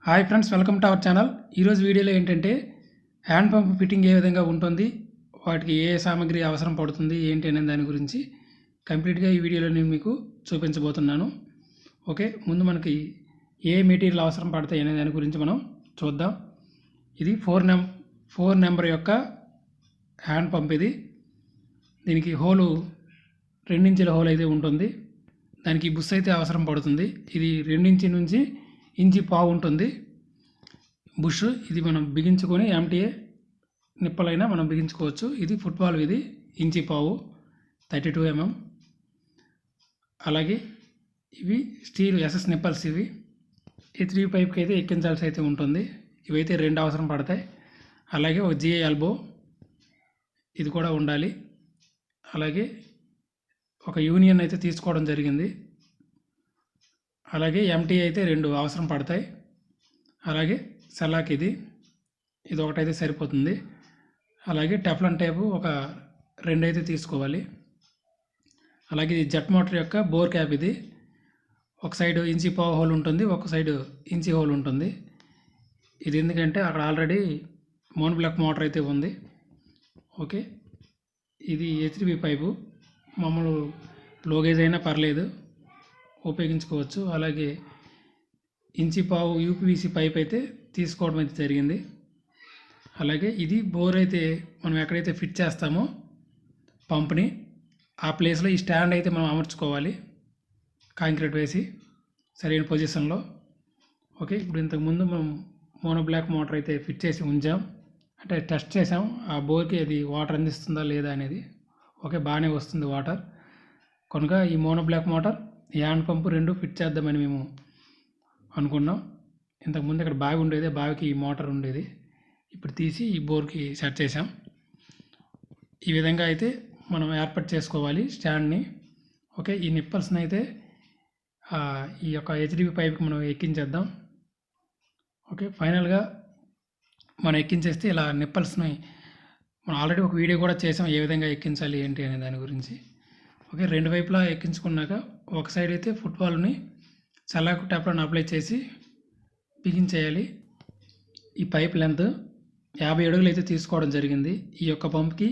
Hi friends, welcome to our channel. ఈరోజు వీడియోలో ఏంటంటే హ్యాండ్ పంప్ ఫిట్టింగ్ ఏ విధంగా ఉంటుంది, వాటికి ఏ సామాగ్రి అవసరం పడుతుంది ఏంటి అనే దాని గురించి కంప్లీట్గా ఈ వీడియోలో నేను మీకు చూపించబోతున్నాను. ఓకే, ముందు మనకి ఏ మెటీరియల్ అవసరం పడతాయి అనే దాని గురించి మనం చూద్దాం. ఇది 4 నెంబర్ యొక్క హ్యాండ్ పంప్. దీనికి హోలు 2 ఇంచుల హోల్ అయితే ఉంటుంది. దానికి బుస్ అయితే అవసరం పడుతుంది. ఇది 2 ఇంచు నుంచి 1.5 ఇంచు ఉంటుంది బుష్. ఇది మనం బిగించుకొని ఎంటీఏ నిప్పలైనా మనం బిగించుకోవచ్చు. ఇది ఫుట్బాల్, ఇది 1.5 ఇంచు 32 mm. అలాగే ఇవి స్టీల్ ఎస్ఎస్ నిప్పల్స్. ఇవి ఈ 3 పైప్కి అయితే ఎక్కించాల్సి అయితే ఉంటుంది. ఇవైతే 2 అవసరం పడతాయి. అలాగే ఒక జిఐ ఎల్బో ఇది కూడా ఉండాలి. అలాగే ఒక యూనియన్ అయితే తీసుకోవడం జరిగింది. అలాగే ఎంటీ అయితే 2 అవసరం పడతాయి. అలాగే సెలాక్ ఇది ఒకటైతే సరిపోతుంది. అలాగే టెఫ్లాన్ టేపు ఒక 2 అయితే తీసుకోవాలి. అలాగే ఇది జెట్ మోటార్ యొక్క బోర్ క్యాప్. ఇది ఒక సైడ్ 1.5 ఇంచు హోల్ ఉంటుంది, ఒక సైడ్ 1 ఇంచు హోల్ ఉంటుంది. ఇది ఎందుకంటే అక్కడ ఆల్రెడీ మోనోబ్లాక్ మోటార్ అయితే ఉంది. ఓకే, ఇది హెచ్డిబి పైపు. మామూలు లోగేజ్ అయినా పర్లేదు, ఉపయోగించుకోవచ్చు. అలాగే 1.5 ఇంచు యూపీవీసీ పైప్ అయితే తీసుకోవడం అయితే జరిగింది. అలాగే ఇది బోర్ అయితే మనం ఎక్కడైతే ఫిట్ చేస్తామో పంప్ని ఆ ప్లేస్లో ఈ స్టాండ్ అయితే మనం అమర్చుకోవాలి, కాంక్రీట్ వేసి సరైన పొజిషన్లో. ఓకే, ఇప్పుడు ఇంతకుముందు మనం మోనోబ్లాక్ మోటార్ అయితే ఫిట్ చేసి ఉంచాం, అంటే టెస్ట్ చేసాం ఆ బోర్కి అది వాటర్ అందిస్తుందా లేదా అనేది. ఓకే, బాగానే వస్తుంది వాటర్. కనుక ఈ మోనోబ్లాక్ మోటార్, ఈ హ్యాండ్ పంపు 2 ఫిట్ చేద్దామని మేము అనుకున్నాం. ఇంతకుముందు ఇక్కడ బావి ఉండేది, బావికి ఈ మోటార్ ఉండేది. ఇప్పుడు తీసి ఈ బోర్కి సెట్ చేసాం. ఈ విధంగా అయితే మనం ఏర్పాటు చేసుకోవాలి స్టాండ్ని. ఓకే, ఈ నిప్పల్స్ని అయితే ఈ యొక్క హెచ్డిబి పైప్కి మనం ఎక్కించేద్దాం. ఓకే, ఫైనల్గా మనం ఎక్కించేస్తే ఇలా నిప్పల్స్ని మనం ఆల్రెడీ ఒక వీడియో కూడా చేసాం, ఏ విధంగా ఎక్కించాలి ఏంటి అనే దాని గురించి. ఓకే, 2 వైపులా ఎక్కించుకున్నాక ఒక సైడ్ అయితే ఫుట్బాల్ని చల్లాకు టెఫ్లాన్ అప్లై చేసి బిగించేయాలి. ఈ పైప్ లెంత్ 50 అడుగులు అయితే తీసుకోవడం జరిగింది. ఈ యొక్క పంప్కి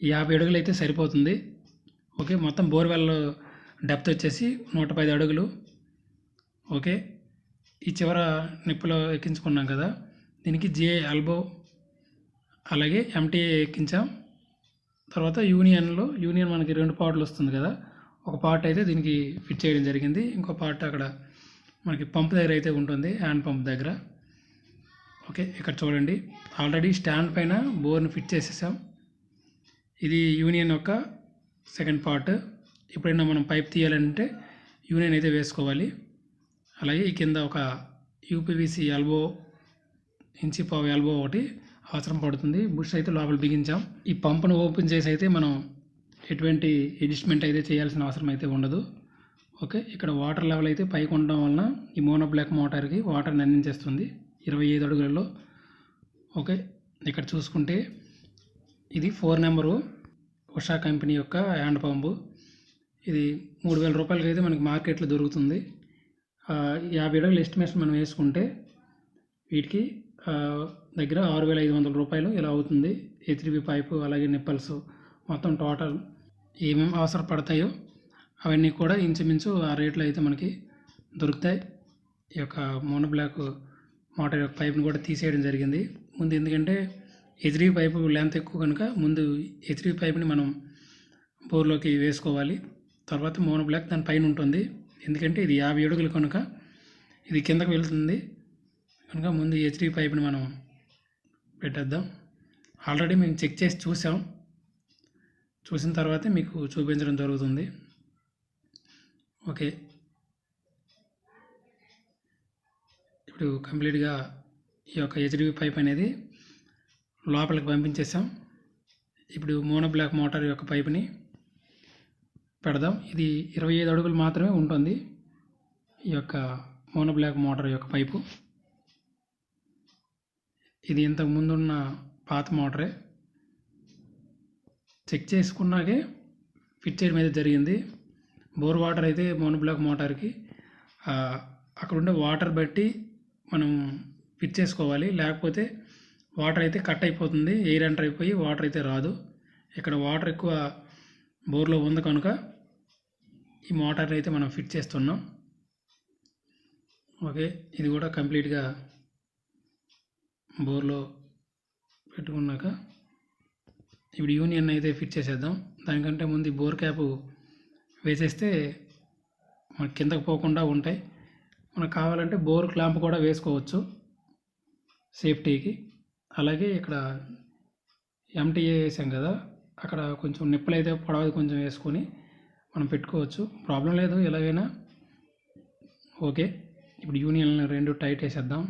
50 అడుగులు అయితే సరిపోతుంది. ఓకే, మొత్తం బోర్వెల్ డెప్త్ వచ్చేసి 110 అడుగులు. ఓకే, ఈ చివర నిప్పులో ఎక్కించుకున్నాం కదా, దీనికి జిఐ ఎల్బో అలాగే ఎంటీఏ ఎక్కించాం. తర్వాత యూనియన్ మనకి 2 పార్ట్లు వస్తుంది కదా, ఒక పార్ట్ అయితే దీనికి ఫిట్ చేయడం జరిగింది, ఇంకో పార్ట్ అక్కడ మనకి పంప్ దగ్గర అయితే ఉంటుంది, హ్యాండ్ పంప్ దగ్గర. ఓకే, ఇక్కడ చూడండి, ఆల్రెడీ స్టాండ్ పైన బోర్ని ఫిట్ చేసేసాం. ఇది యూనియన్ యొక్క సెకండ్ పార్ట్. ఎప్పుడైనా మనం పైప్ తీయాలంటే యూనియన్ అయితే వేసుకోవాలి. అలాగే ఈ కింద ఒక యూపీవీసీ ఎల్బో 1.5 ఇంచు ఎల్బో ఒకటి అవసరం పడుతుంది. బుష్ అయితే లోపల బిగించాం. ఈ పంపును ఓపెన్ చేసి అయితే మనం ఎటువంటి అడ్జస్ట్మెంట్ అయితే చేయాల్సిన అవసరం అయితే ఉండదు. ఓకే, ఇక్కడ వాటర్ లెవెల్ అయితే పైకి ఉండడం వలన ఈ మోనోబ్లాక్ మోటార్కి వాటర్ని అందించేస్తుంది 25 అడుగులలో. ఓకే, ఇక్కడ చూసుకుంటే ఇది 4 నెంబరు ఉషా కంపెనీ యొక్క హ్యాండ్ పంపు. ఇది 3,000 రూపాయలకి అయితే మనకి మార్కెట్లో దొరుకుతుంది. 50 అడుగులు ఎస్టిమేషన్ మనం వేసుకుంటే వీటికి దగ్గర 6,500 రూపాయలు ఇలా అవుతుంది. హెచ్డిబి పైపు అలాగే నిప్పల్స్ మొత్తం టోటల్ ఏమేమి అవసరపడతాయో అవన్నీ కూడా ఇంచుమించు ఆ రేట్లో అయితే మనకి దొరుకుతాయి. ఈ యొక్క మోనోబ్లాక్ మోటార్ యొక్క పైప్ని కూడా తీసేయడం జరిగింది ముందు, ఎందుకంటే హెచ్డిబి పైపు లెంత్ ఎక్కువ కనుక ముందు హెచ్డిబి పైప్ని మనం బోర్లోకి వేసుకోవాలి. తర్వాత మోనోబ్లాక్ దాని పైన ఉంటుంది, ఎందుకంటే ఇది 50 అడుగులు కనుక ఇది కిందకు వెళ్తుంది కనుక ముందు హెచ్డిబి పైప్ని మనం పెట్టేద్దాం. ఆల్రెడీ మేము చెక్ చేసి చూసిన తర్వాతే మీకు చూపించడం జరుగుతుంది. ఓకే, ఇప్పుడు కంప్లీట్గా ఈ యొక్క హెచ్డిబి పైప్ అనేది లోపలికి పంపించేసాం. ఇప్పుడు మోనోబ్లాక్ మోటార్ యొక్క పైప్ని పెడదాం. ఇది 25 అడుగులు మాత్రమే ఉంటుంది ఈ యొక్క మోనోబ్లాక్ మోటార్ యొక్క పైపు. ఇది ఇంతకు ముందున్న పాత మోటరే, చెక్ చేసుకున్నాకే ఫిట్ చేయడం అయితే జరిగింది. బోర్ వాటర్ అయితే మోనోబ్లాక్ మోటార్కి అక్కడ ఉండే వాటర్ బట్టి మనం ఫిట్ చేసుకోవాలి. లేకపోతే వాటర్ అయితే కట్ అయిపోతుంది, ఎయిర్ ఎంటర్ అయిపోయి వాటర్ అయితే రాదు. ఇక్కడ వాటర్ ఎక్కువ బోర్లో ఉంది కనుక ఈ మోటార్ని అయితే మనం ఫిట్ చేస్తున్నాం. ఓకే, ఇది కూడా కంప్లీట్గా బోర్లో పెట్టుకున్నాక ఇప్పుడు యూనియన్ అయితే ఫిట్ చేసేద్దాం. దానికంటే ముందు బోర్ క్యాప్ వేసేస్తే మనకి కిందకు పోకుండా ఉంటాయి. మనకు కావాలంటే బోర్ క్లాంప్ కూడా వేసుకోవచ్చు సేఫ్టీకి. అలాగే ఇక్కడ ఎంటీఏ వేసాం కదా, అక్కడ కొంచెం నిప్పులు అయితే పొడవది కొంచెం వేసుకొని మనం పెట్టుకోవచ్చు, ప్రాబ్లం లేదు ఎలాగైనా. ఓకే, ఇప్పుడు యూనియన్ 2 టైట్ వేసేద్దాం.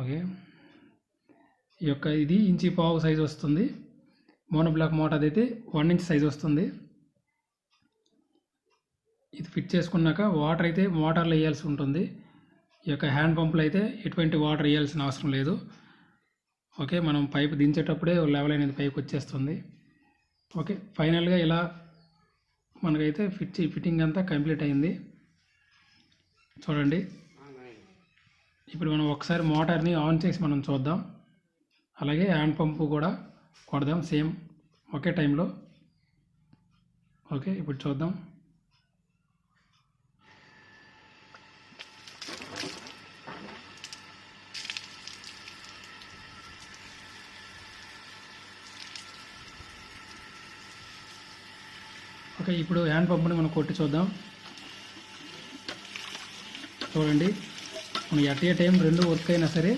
ఓకే, ఈ యొక్క ఇది 1.5 ఇంచ్ సైజు వస్తుంది. మోనోబ్లాక్ మోటార్ అయితే 1 ఇంచ్ సైజు వస్తుంది. ఇది ఫిట్ చేసుకున్నాక వాటర్ అయితే మోటార్లో వేయాల్సి ఉంటుంది. ఈ యొక్క హ్యాండ్ పంపులు అయితే ఎటువంటి వాటర్ వేయాల్సిన అవసరం లేదు. ఓకే, మనం పైపు దించేటప్పుడే లెవెల్ అనేది పైకి వచ్చేస్తుంది. ఓకే, ఫైనల్గా ఇలా మనకైతే ఫిట్టింగ్ అంతా కంప్లీట్ అయింది. చూడండి, ఇప్పుడు మనం ఒకసారి మోటార్ని ఆన్ చేసి మనం చూద్దాం. అలాగే హ్యాండ్ పంపు కూడా కొడదాం సేమ్ ఒకే టైంలో. ఓకే, ఇప్పుడు చూద్దాం. ఓకే, ఇప్పుడు హ్యాండ్ పంపుని మనం కొట్టి చూద్దాం. చూడండి, మనం ఎట్ ఏ టైం 2 వర్క్ అయినా సరే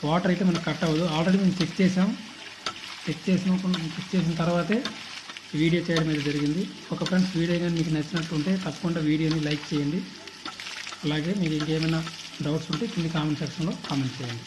వాటర్ అయితే మనకు కట్ అవ్వదు. ఆల్రెడీ మేము చెక్ చేసిన తర్వాతే వీడియో చేయడం అయితే జరిగింది. ఒక ఫ్రెండ్స్, వీడియో కానీ మీకు నచ్చినట్టుంటే తప్పకుండా వీడియోని లైక్ చేయండి. అలాగే మీకు ఇంకేమైనా డౌట్స్ ఉంటే కింద కామెంట్ సెక్షన్లో కామెంట్ చేయండి.